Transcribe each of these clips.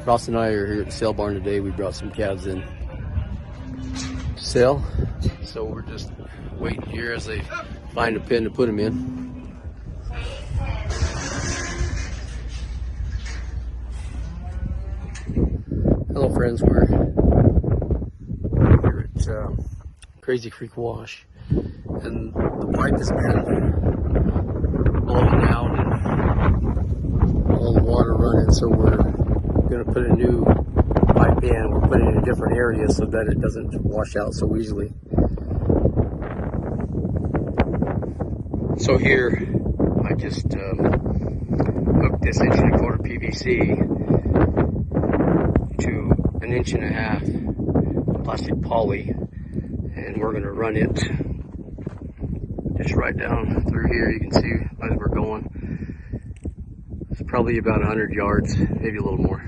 Ross and I are here at the sale barn today. We brought some calves in to sell, so we're just waiting here as they find a pen to put them in. Hello friends, we're here at Crazy Creek Wash, and the pipe has been blowing out and all the water running, so we're going to put a new pipe in. We're putting it in a different area so that it doesn't wash out so easily. So here I just hooked this 1.25" PVC to 1.5" plastic poly, and we're going to run it just right down through here. You can see as we're going, it's probably about 100 yards, maybe a little more.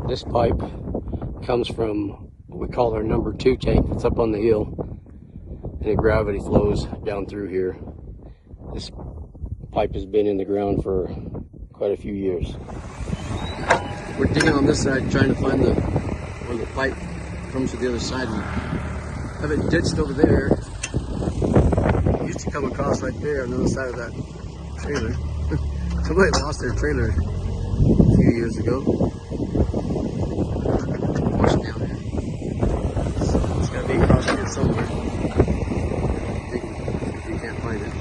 This pipe comes from what we call our number 2 tank. It's up on the hill, and the gravity flows down through here. This pipe has been in the ground for quite a few years. We're digging on this side, trying to find where the pipe comes to the other side. We have it ditched over there. It used to come across right there on the other side of that trailer. Somebody lost their trailer a few years ago. Washed down there. So it's got to be across here somewhere. Digging if you can't find it.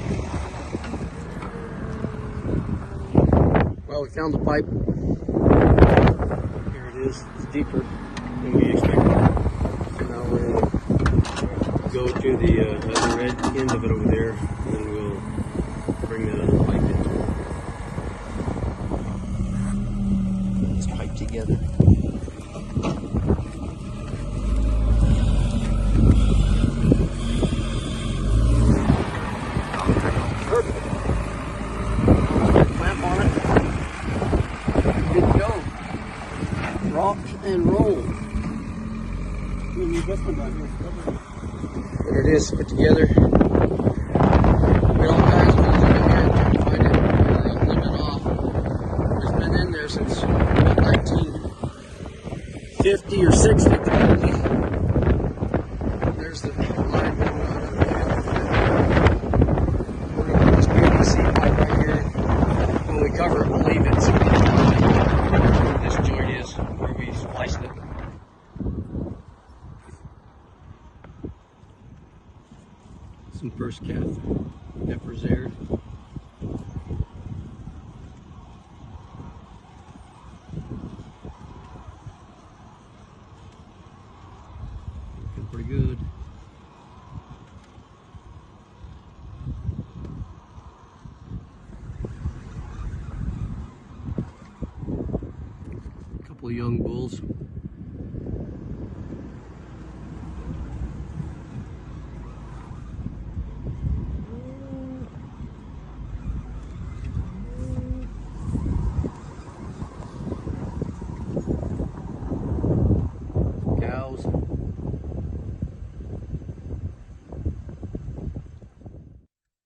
Well, we found the pipe. Here it is. It's deeper than we expected. So now we're going to go to the other end of it over there, and then we'll bring that other pipe in. Put this pipe together. Perfect. Clamp on it. Good to go. Rock and roll. There it is, put together. We got all kinds of holes in here, trying to find it, clean it off. It's been in there since 1950 or 60 probably. There's the line going out of there. We're going to put this PVC pipe right here. When we cover it, we'll leave it so where this joint is, where we spliced it. Some first calf heifers there. Looking pretty good. A couple of young bulls.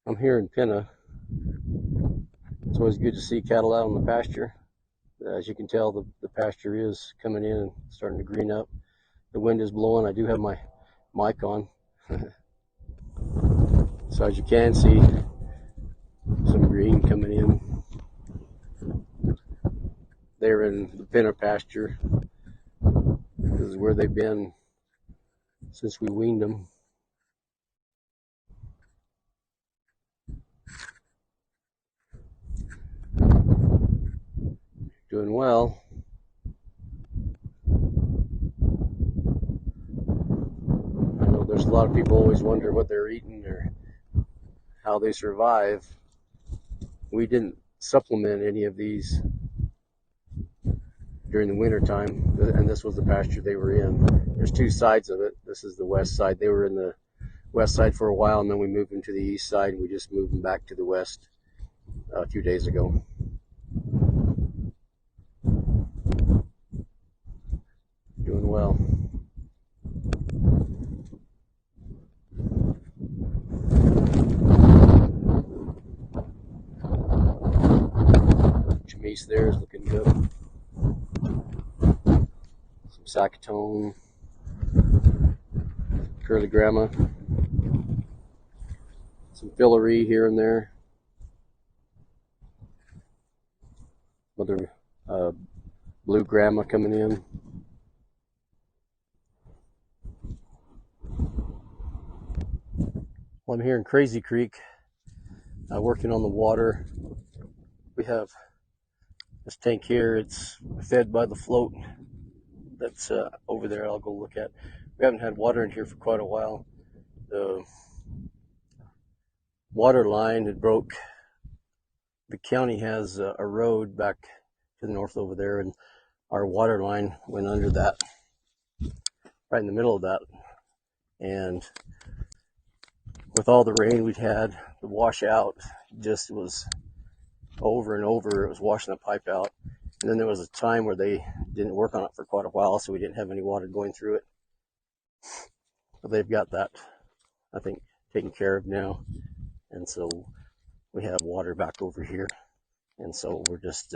I'm here in Pinna. It's always good to see cattle out on the pasture. As you can tell, the pasture is coming in and starting to green up. The wind is blowing. I do have my mic on. So as you can see, some green coming in. They're in the Pinna pasture. This is where they've been since we weaned them. Doing well. I know there's a lot of people always wonder what they're eating or how they survive. We didn't supplement any of these during the winter time, and this was the pasture they were in. There's 2 sides of it. This is the west side. They were in the west side for a while, and then we moved them to the east side. We just moved them back to the west a few days ago. Doing well. base there is looking good. Some Saccatone, Curly Grandma, some Fillory here and there. Another Blue Grandma coming in. Well, I'm here in Crazy Creek, working on the water. We have this tank here. It's fed by the float that's over there. I'll go look at. We haven't had water in here for quite a while. The water line had broke. The county has a road back to the north over there, and our water line went under that, right in the middle of that. And with all the rain we'd had, the washout just was over and over. It was washing the pipe out. And then there was a time where they didn't work on it for quite a while, so we didn't have any water going through it. But they've got that, I think, taken care of now. And so we have water back over here. And so we're just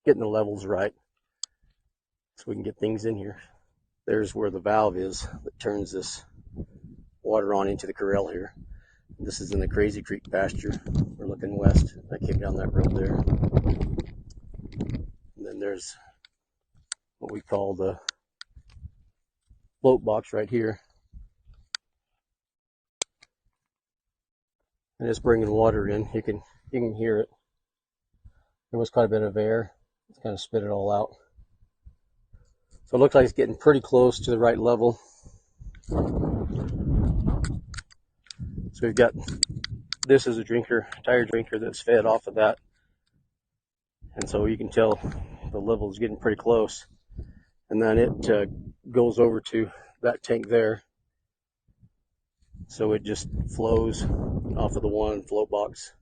getting the levels right so we can get things in here. There's where the valve is that turns this water on into the corral here. This is in the Crazy Creek pasture. We're looking west. I came down that road there. And then there's what we call the float box right here. And it's bringing water in. You can hear it. There was quite a bit of air. It's kind of spit it all out. So it looks like it's getting pretty close to the right level. So we've got, this is a tire drinker that's fed off of that. And so you can tell the level is getting pretty close. And then it goes over to that tank there. So it just flows off of the one float box.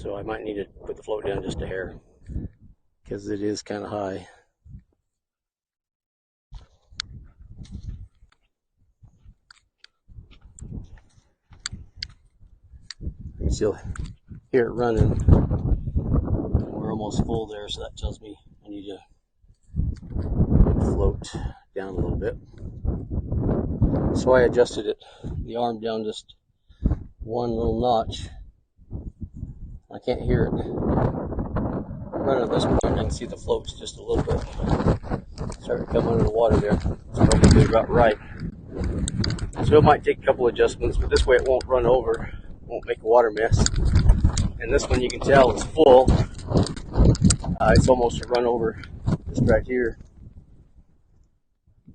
So I might need to put the float down just a hair because it is kind of high. You can still hear it running. We're almost full there, so that tells me I need to float down a little bit. So I adjusted it, the arm down just one little notch. I can't hear it running this point. I can see the floats just a little bit. Starting to come under the water there. It's probably about right. So it might take a couple adjustments, but this way it won't run over, won't make a water mess. And this one you can tell it's full. It's almost a run over just right here.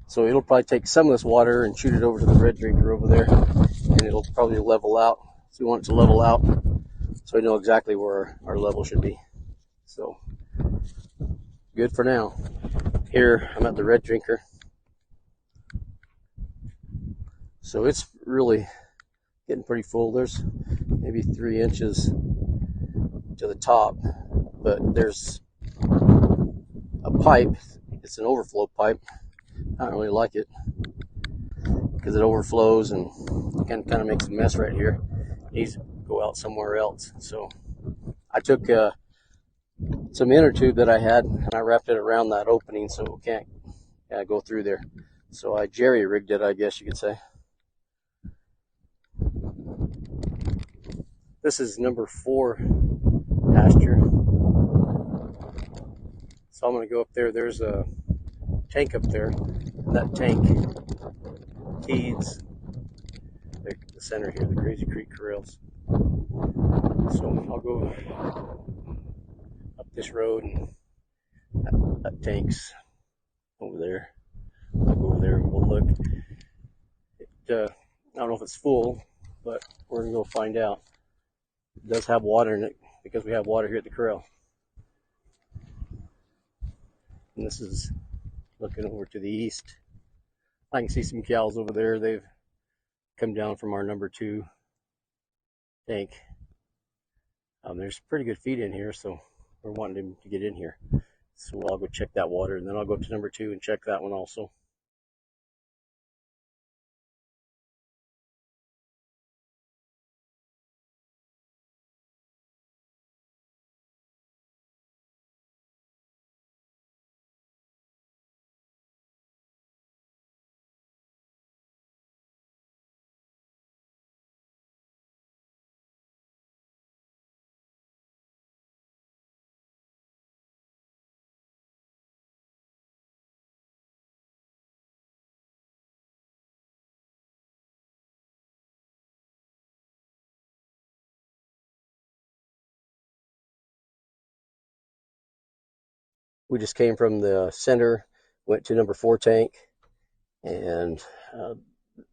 So it'll probably take some of this water and shoot it over to the red drinker over there, and it'll probably level out. So we want it to level out so we know exactly where our level should be. So good for now. Here I'm at the red drinker. So it's really getting pretty full. There's maybe 3 inches to the top, but there's a pipe. It's an overflow pipe. I don't really like it because it overflows and kind of makes a mess right here. It needs to go out somewhere else. So I took some inner tube that I had and I wrapped it around that opening so it can't go through there. So I jerry rigged it, I guess you could say. This is number 4 pasture. So I'm going to go up there. There's a tank up there. That tank feeds the center here, the Crazy Creek corrals. So I'll go up this road, and that tank's over there. I'll go over there and we'll look. I don't know if it's full, but we're going to go find out. It does have water in it because we have water here at the corral. And this is looking over to the east. I can see some cows over there. They've come down from our number 2 tank. There's pretty good feed in here, so we're wanting them to get in here. So I'll go check that water, and then I'll go up to number 2 and check that one also. We just came from the center, went to number 4 tank, and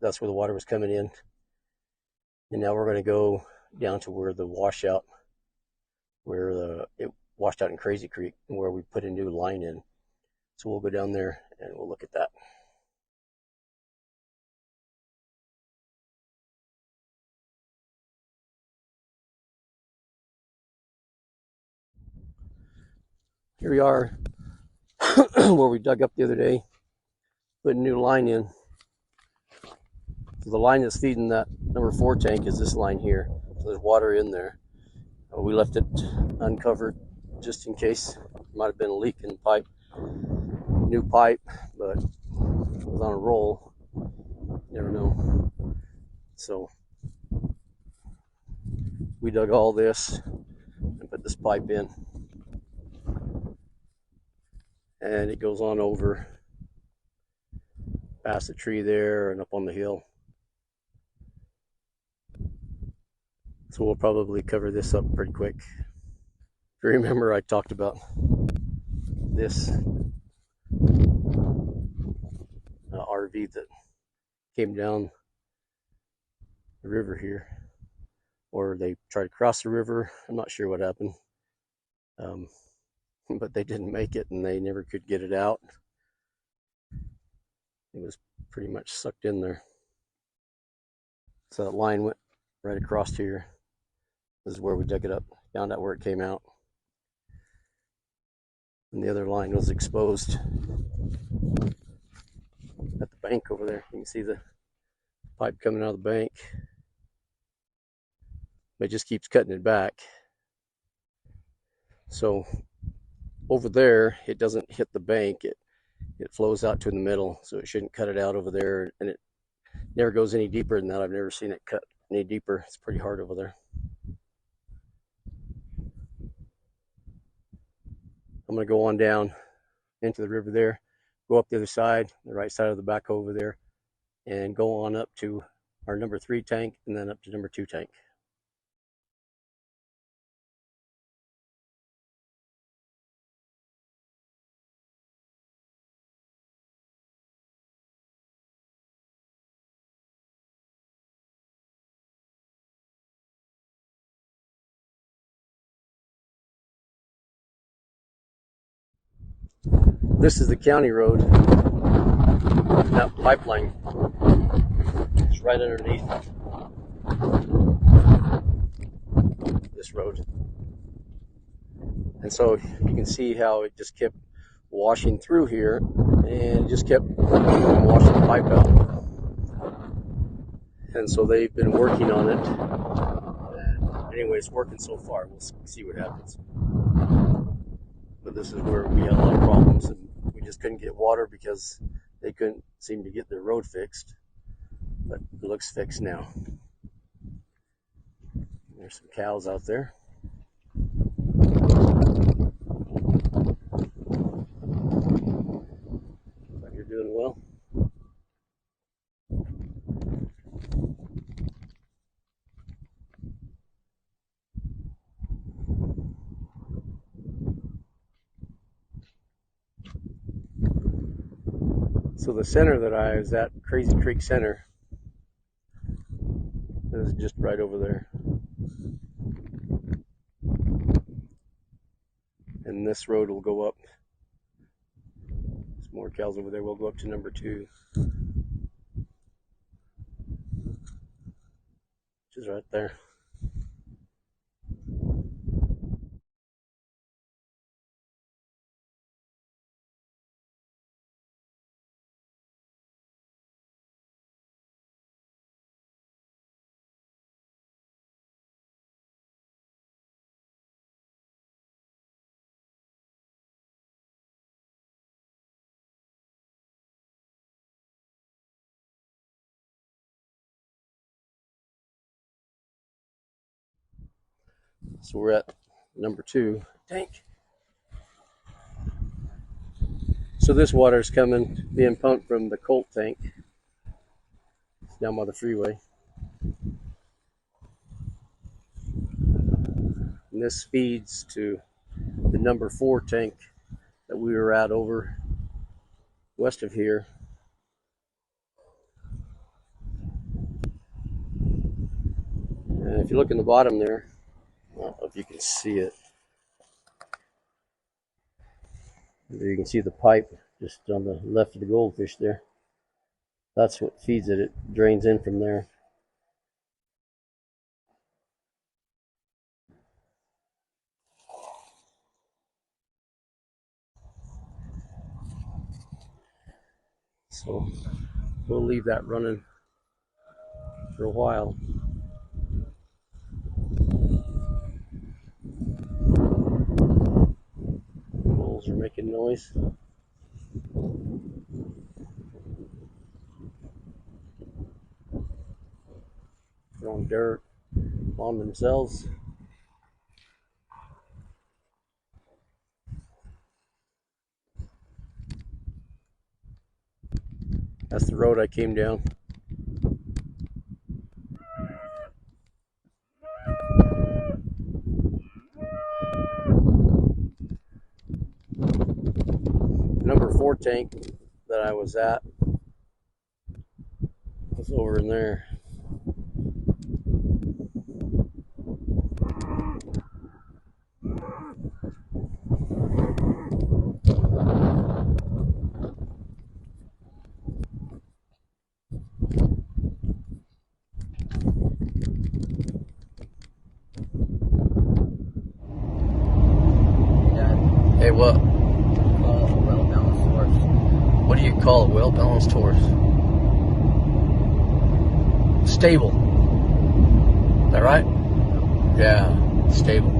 that's where the water was coming in. And now we're going to go down to where the washout, where it washed out in Crazy Creek, and where we put a new line in. So we'll go down there and we'll look at that. Here we are where we dug up the other day, put a new line in. So the line that's feeding that number 4 tank is this line here. So there's water in there. We left it uncovered just in case. There might have been a leak in the pipe. New pipe, but it was on a roll. Never know. So we dug all this and put this pipe in. And it goes on over past the tree there and up on the hill. So we'll probably cover this up pretty quick. If you remember, I talked about this RV that came down the river here, or they tried to cross the river. I'm not sure what happened, but they didn't make it and they never could get it out. It was pretty much sucked in there. So that line went right across here. This is where we dug it up, found out where it came out. And the other line was exposed at the bank over there. You can see the pipe coming out of the bank. But it just keeps cutting it back. So over there, it doesn't hit the bank. It flows out to the middle, so it shouldn't cut it out over there. And it never goes any deeper than that. I've never seen it cut any deeper. It's pretty hard over there. I'm going to go on down into the river there, go up the other side, the right side of the back over there, and go on up to our number 3 tank and then up to number 2 tank. This is the county road. That pipeline is right underneath this road. And so you can see how it just kept washing through here and it just kept washing the pipe out. And so they've been working on it. And anyway, it's working so far. We'll see what happens. But this is where we had a lot of problems and we just couldn't get water because they couldn't seem to get their road fixed. But it looks fixed now. There's some cows out there. But you're doing well. So the center that I was at, Crazy Creek Center, is just right over there. And this road will go up. There's more cows over there. We'll go up to number 2, which is right there. So we're at number 2 tank. So this water is being pumped from the Colt tank. It's down by the freeway. And this feeds to the number 4 tank that that we were at over west of here. And if you look in the bottom there, I don't know if you can see it. You can see the pipe just on the left of the goldfish there. That's what feeds it. It drains in from there. So we'll leave that running for a while. Bulls are making noise. Throwing dirt on themselves. That's the road I came down. Number 4 tank that I was at was over in there. Hey, what? Call a well-balanced horse. What do you call a well-balanced horse? Stable. Is that right? Yeah, stable.